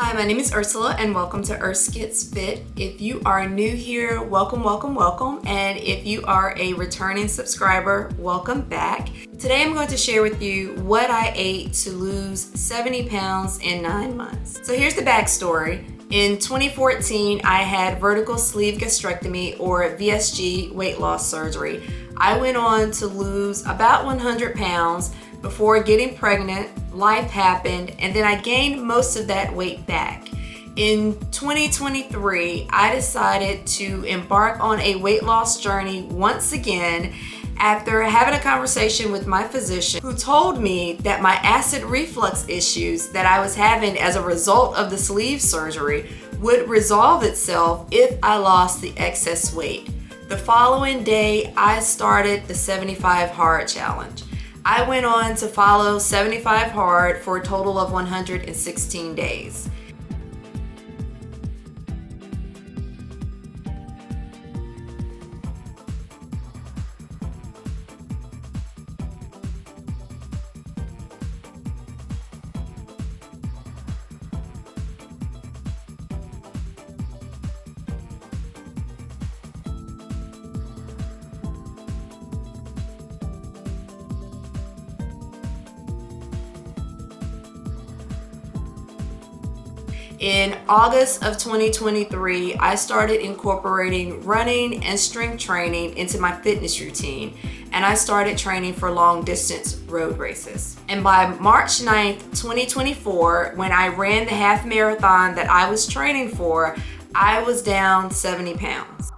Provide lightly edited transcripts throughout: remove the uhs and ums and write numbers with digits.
Hi, my name is Ursula and welcome to Urs Gets Fit. If you are new here, welcome, welcome, welcome. And if you are a returning subscriber, welcome back. Today I'm going to share with you what I ate to lose 70 pounds in 9 months. So here's the backstory. In 2014, I had vertical sleeve gastrectomy or VSG weight loss surgery. I went on to lose about 100 pounds before getting pregnant. Life happened, and then I gained most of that weight back. In 2023, I decided to embark on a weight loss journey once again after having a conversation with my physician, who told me that my acid reflux issues that I was having as a result of the sleeve surgery would resolve itself if I lost the excess weight. The following day, I started the 75 Hard Challenge. I went on to follow 75 Hard for a total of 116 days. In August of 2023, I started incorporating running and strength training into my fitness routine, and I started training for long distance road races. And by March 9th, 2024, when I ran the half marathon that I was training for, I was down 70 pounds.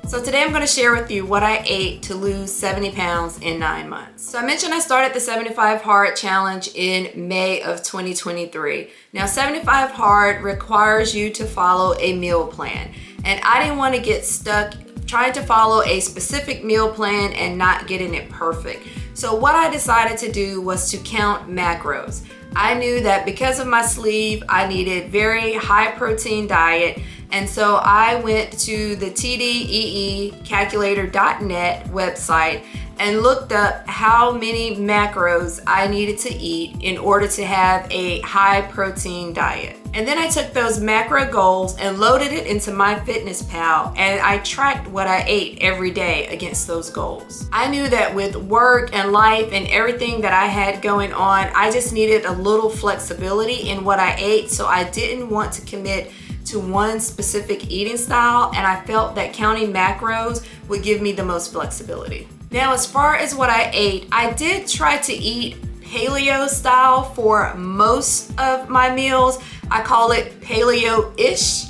So today I'm going to share with you what I ate to lose 70 pounds in 9 months. So I mentioned I started the 75 Hard Challenge in May of 2023. Now 75 Hard requires you to follow a meal plan, and I didn't want to get stuck trying to follow a specific meal plan and not getting it perfect. So what I decided to do was to count macros. I knew that because of my sleeve, I needed very high protein diet. And so I went to the tdeecalculator.net website and looked up how many macros I needed to eat in order to have a high protein diet. And then I took those macro goals and loaded it into MyFitnessPal, and I tracked what I ate every day against those goals. I knew that with work and life and everything that I had going on, I just needed a little flexibility in what I ate, so I didn't want to commit to one specific eating style, and I felt that counting macros would give me the most flexibility. Now, as far as what I ate, I did try to eat paleo style for most of my meals. I call it paleo-ish.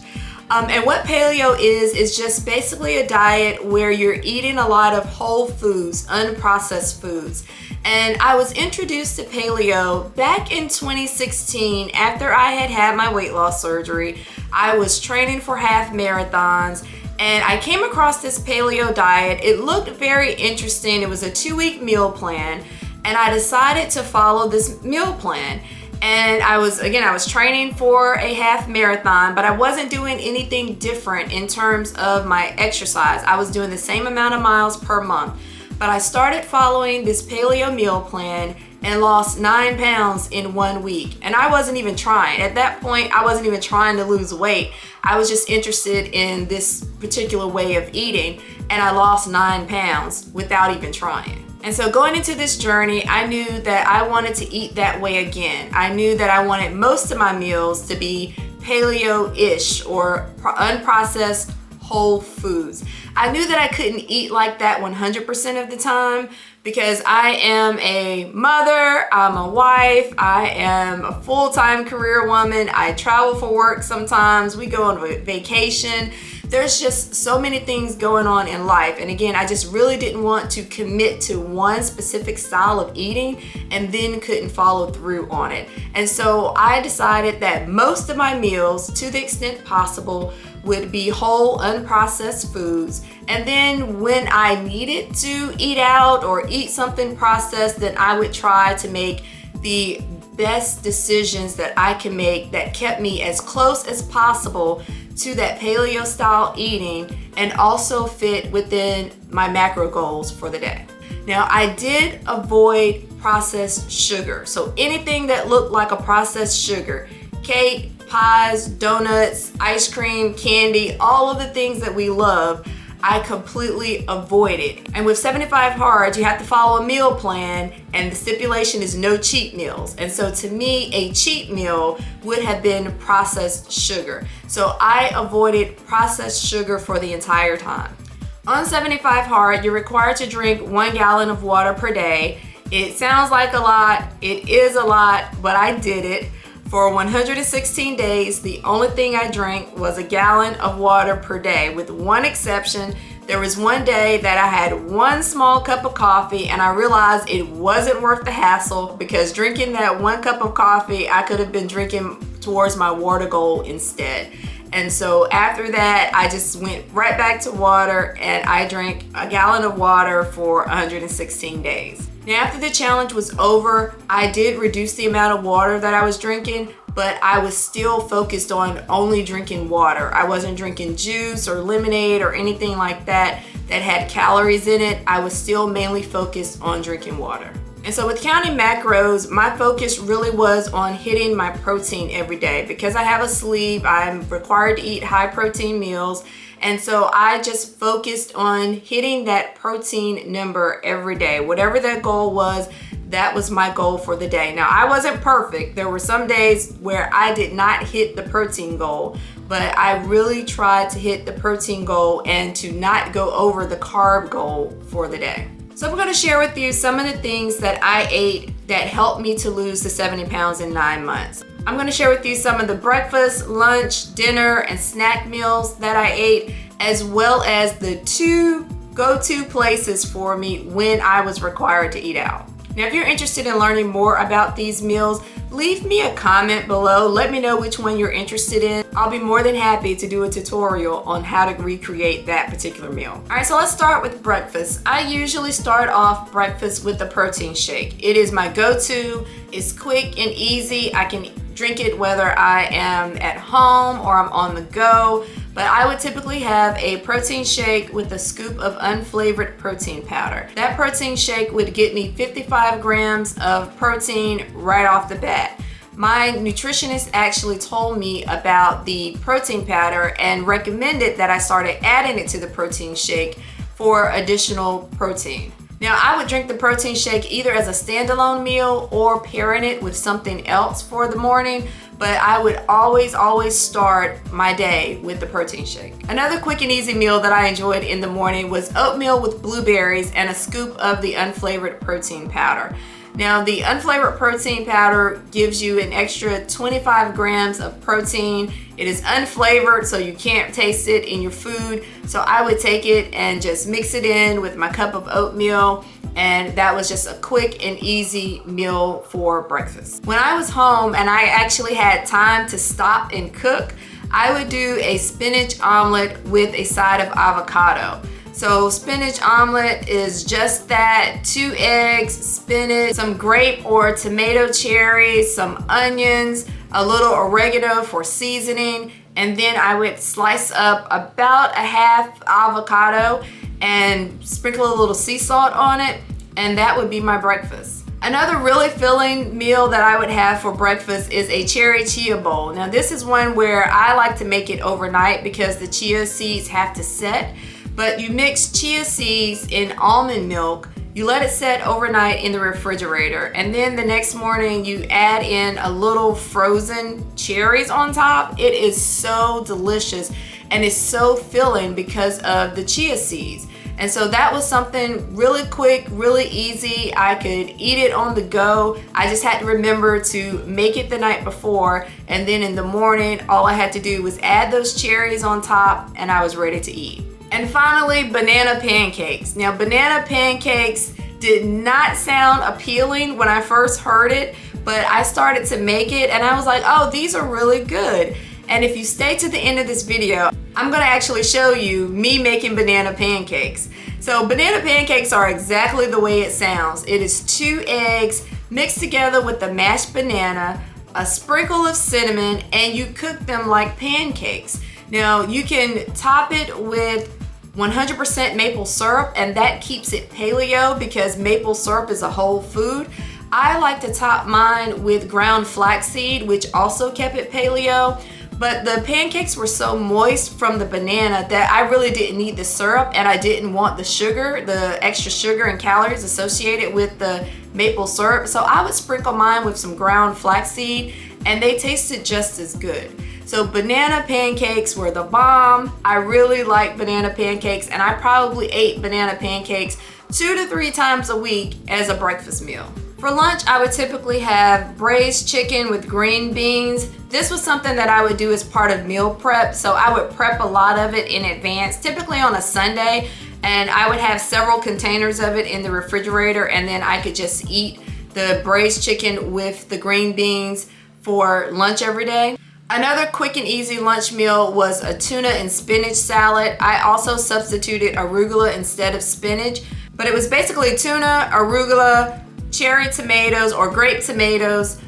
And what paleo is just basically a diet where you're eating a lot of whole foods, unprocessed foods. And I was introduced to paleo back in 2016 after I had had my weight loss surgery. I was training for half marathons, and I came across this paleo diet. It looked very interesting. It was a 2-week meal plan, and I decided to follow this meal plan. And I was training for a half marathon, but I wasn't doing anything different in terms of my exercise. I was doing the same amount of miles per month, but I started following this paleo meal plan and lost 9 pounds in 1 week. And I wasn't even trying. At that point, I wasn't even trying to lose weight. I was just interested in this particular way of eating, and I lost 9 pounds without even trying. And so going into this journey, I knew that I wanted to eat that way again. I knew that I wanted most of my meals to be paleo-ish or unprocessed whole foods. I knew that I couldn't eat like that 100% of the time because I am a mother, I'm a wife, I am a full-time career woman, I travel for work sometimes, we go on vacation. There's just so many things going on in life. And again, I just really didn't want to commit to one specific style of eating and then couldn't follow through on it. And so I decided that most of my meals, to the extent possible, would be whole, unprocessed foods. And then when I needed to eat out or eat something processed, then I would try to make the best decisions that I can make that kept me as close as possible to that paleo style eating and also fit within my macro goals for the day. Now, I did avoid processed sugar. So anything that looked like a processed sugar, cake, pies, donuts, ice cream, candy, all of the things that we love, I completely avoided. And with 75 Hard, you have to follow a meal plan, and the stipulation is no cheat meals. And so to me, a cheat meal would have been processed sugar. So I avoided processed sugar for the entire time. On 75 Hard, you're required to drink 1 gallon of water per day. It sounds like a lot, it is a lot, but I did it. For 116 days, the only thing I drank was a gallon of water per day, with one exception. There was one day that I had one small cup of coffee and I realized it wasn't worth the hassle, because drinking that 1 cup of coffee, I could have been drinking towards my water goal instead. And so after that, I just went right back to water and I drank a gallon of water for 116 days. Now, after the challenge was over, I did reduce the amount of water that I was drinking, but I was still focused on only drinking water. I wasn't drinking juice or lemonade or anything like that that had calories in it. I was still mainly focused on drinking water. And so with counting macros, my focus really was on hitting my protein every day. Because I have a sleeve, I'm required to eat high protein meals. And so I just focused on hitting that protein number every day. Whatever that goal was, that was my goal for the day. Now, I wasn't perfect. There were some days where I did not hit the protein goal, but I really tried to hit the protein goal and to not go over the carb goal for the day. So I'm going to share with you some of the things that I ate that helped me to lose the 70 pounds in 9 months. I'm going to share with you some of the breakfast, lunch, dinner, and snack meals that I ate, as well as the 2 go-to places for me when I was required to eat out. Now, if you're interested in learning more about these meals, leave me a comment below. Let me know which one you're interested in. I'll be more than happy to do a tutorial on how to recreate that particular meal. All right, so let's start with breakfast. I usually start off breakfast with a protein shake. It is my go-to. It's quick and easy. I can drink it whether I am at home or I'm on the go. But I would typically have a protein shake with a scoop of unflavored protein powder. That protein shake would get me 55 grams of protein right off the bat. My nutritionist actually told me about the protein powder and recommended that I started adding it to the protein shake for additional protein. Now, I would drink the protein shake either as a standalone meal or pairing it with something else for the morning, but I would always start my day with the protein shake. Another quick and easy meal that I enjoyed in the morning was oatmeal with blueberries and a scoop of the unflavored protein powder. Now, the unflavored protein powder gives you an extra 25 grams of protein. It is unflavored, so you can't taste it in your food. So I would take it and just mix it in with my cup of oatmeal, and that was just a quick and easy meal for breakfast. When I was home and I actually had time to stop and cook, I would do a spinach omelet with a side of avocado. So spinach omelet is just that: 2 eggs, spinach, some grape or tomato cherries, some onions, a little oregano for seasoning, and then I would slice up about a half avocado and sprinkle a little sea salt on it, and that would be my breakfast. Another really filling meal that I would have for breakfast is a cherry chia bowl. Now, this is one where I like to make it overnight because the chia seeds have to set. But you mix chia seeds in almond milk, you let it set overnight in the refrigerator, and then the next morning you add in a little frozen cherries on top. It is so delicious and it's so filling because of the chia seeds. And so that was something really quick, really easy. I could eat it on the go. I just had to remember to make it the night before, and then in the morning, all I had to do was add those cherries on top and I was ready to eat. And finally, banana pancakes. Now, banana pancakes did not sound appealing when I first heard it, but I started to make it and I was like, oh, these are really good. And if you stay to the end of this video, I'm gonna actually show you me making banana pancakes. So banana pancakes are exactly the way it sounds. It is 2 eggs, mixed together with the mashed banana, a sprinkle of cinnamon, and you cook them like pancakes. Now you can top it with 100% maple syrup, and that keeps it paleo because maple syrup is a whole food. I like to top mine with ground flaxseed, which also kept it paleo. But the pancakes were so moist from the banana that I really didn't need the syrup, and I didn't want the sugar, the extra sugar and calories associated with the maple syrup. So I would sprinkle mine with some ground flaxseed, and they tasted just as good. So banana pancakes were the bomb. I really like banana pancakes, and I probably ate banana pancakes 2 to 3 times a week as a breakfast meal. For lunch, I would typically have braised chicken with green beans. This was something that I would do as part of meal prep, so I would prep a lot of it in advance, typically on a Sunday, and I would have several containers of it in the refrigerator, and then I could just eat the braised chicken with the green beans for lunch every day. Another quick and easy lunch meal was a tuna and spinach salad. I also substituted arugula instead of spinach, but it was basically tuna, arugula, cherry tomatoes or grape tomatoes,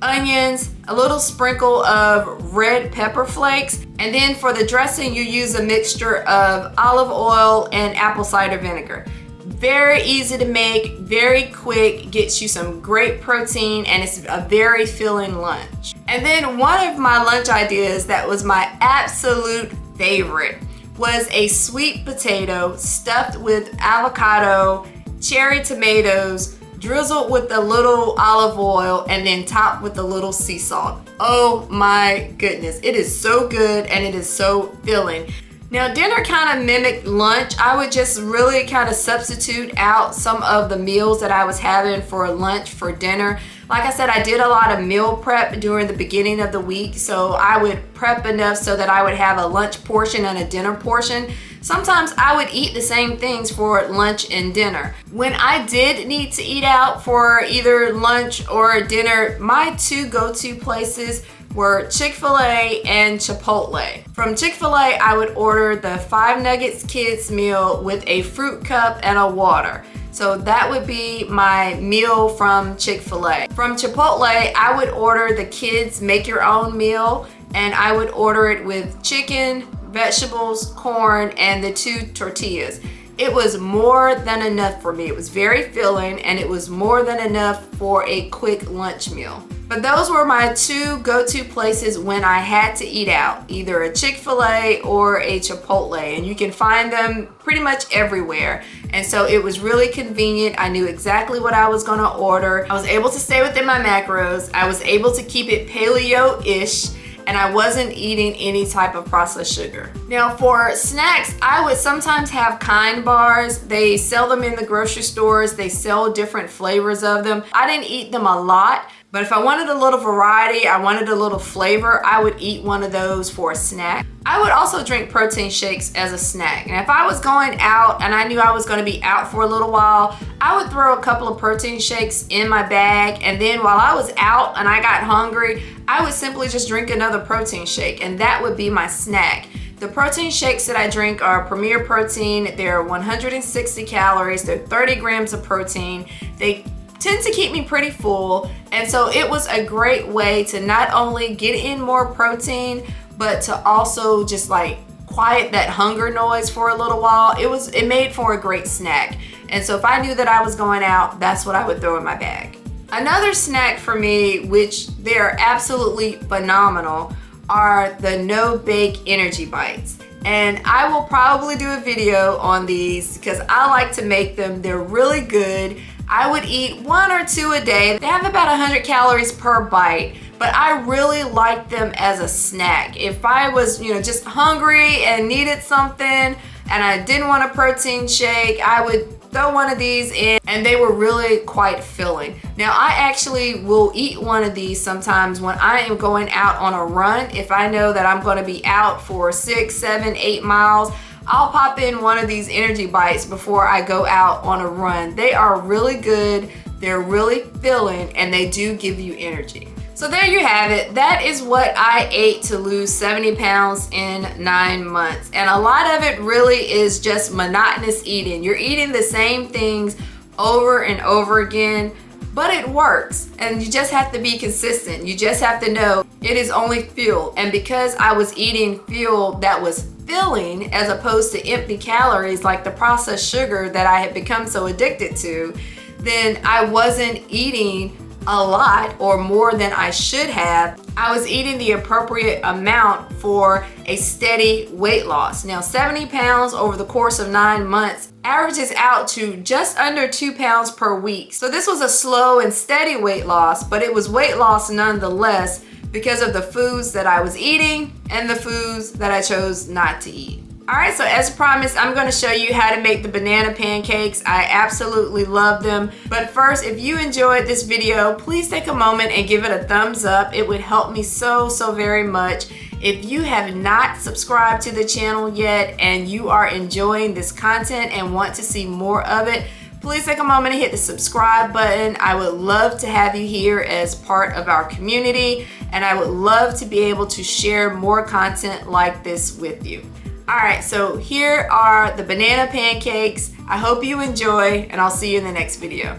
onions, a little sprinkle of red pepper flakes, and then for the dressing you use a mixture of olive oil and apple cider vinegar. Very easy to make, very quick, gets you some great protein, and it's a very filling lunch. And then one of my lunch ideas that was my absolute favorite was a sweet potato stuffed with avocado, cherry tomatoes, drizzled with a little olive oil, and then topped with a little sea salt. Oh my goodness, it is so good and it is so filling. Now dinner kind of mimicked lunch. I would just really kind of substitute out some of the meals that I was having for lunch for dinner. Like I said, I did a lot of meal prep during the beginning of the week, so I would prep enough so that I would have a lunch portion and a dinner portion. Sometimes I would eat the same things for lunch and dinner. When I did need to eat out for either lunch or dinner, my 2 go-to places were Chick-fil-A and Chipotle. From Chick-fil-A, I would order the 5 Nuggets Kids meal with a fruit cup and a water. So that would be my meal from Chick-fil-A. From Chipotle, I would order the kids make your own meal, and I would order it with chicken, vegetables, corn, and the 2 tortillas. It was more than enough for me. It was very filling, and it was more than enough for a quick lunch meal. But those were my 2 go-to places when I had to eat out, either a Chick-fil-A or a Chipotle, and you can find them pretty much everywhere. And so it was really convenient. I knew exactly what I was gonna order. I was able to stay within my macros. I was able to keep it paleo-ish, and I wasn't eating any type of processed sugar. Now for snacks, I would sometimes have Kind bars. They sell them in the grocery stores. They sell different flavors of them. I didn't eat them a lot, but if I wanted a little variety, I wanted a little flavor, I would eat one of those for a snack. I would also drink protein shakes as a snack. And if I was going out and I knew I was gonna be out for a little while, I would throw a couple of protein shakes in my bag, and then while I was out and I got hungry, I would simply just drink another protein shake, and that would be my snack. The protein shakes that I drink are Premier Protein. They're 160 calories, they're 30 grams of protein. They tend to keep me pretty full, and so it was a great way to not only get in more protein, but to also just like quiet that hunger noise for a little while. It made for a great snack. And so if I knew that I was going out, that's what I would throw in my bag. Another snack for me, which they're absolutely phenomenal, are the no-bake energy bites. And I will probably do a video on these because I like to make them. They're really good. I would eat 1 or 2 a day. They have about 100 calories per bite, but I really like them as a snack. If I was, just hungry and needed something and I didn't want a protein shake, I would throw one of these in, and they were really quite filling. Now I actually will eat one of these sometimes when I am going out on a run. If I know that I'm going to be out for 6, 7, 8 miles, I'll pop in one of these energy bites before I go out on a run. They are really good, they're really filling, and they do give you energy. So there you have it. That is what I ate to lose 70 pounds in 9 months. And a lot of it really is just monotonous eating. You're eating the same things over and over again. but it works. And you just have to be consistent. You just have to know it is only fuel. And because I was eating fuel that was filling as opposed to empty calories like the processed sugar that I had become so addicted to, then I wasn't eating a lot or more than I should have. I was eating the appropriate amount for a steady weight loss. Now 70 pounds over the course of 9 months averages out to just under 2 pounds per week. So this was a slow and steady weight loss, but it was weight loss nonetheless because of the foods that I was eating and the foods that I chose not to eat. All right, so as promised, I'm gonna show you how to make the banana pancakes. I absolutely love them. But first, if you enjoyed this video, please take a moment and give it a thumbs up. It would help me so very much. If you have not subscribed to the channel yet and you are enjoying this content and want to see more of it, please take a moment and hit the subscribe button. I would love to have you here as part of our community, and I would love to be able to share more content like this with you. All right, so here are the banana pancakes. I hope you enjoy, and I'll see you in the next video.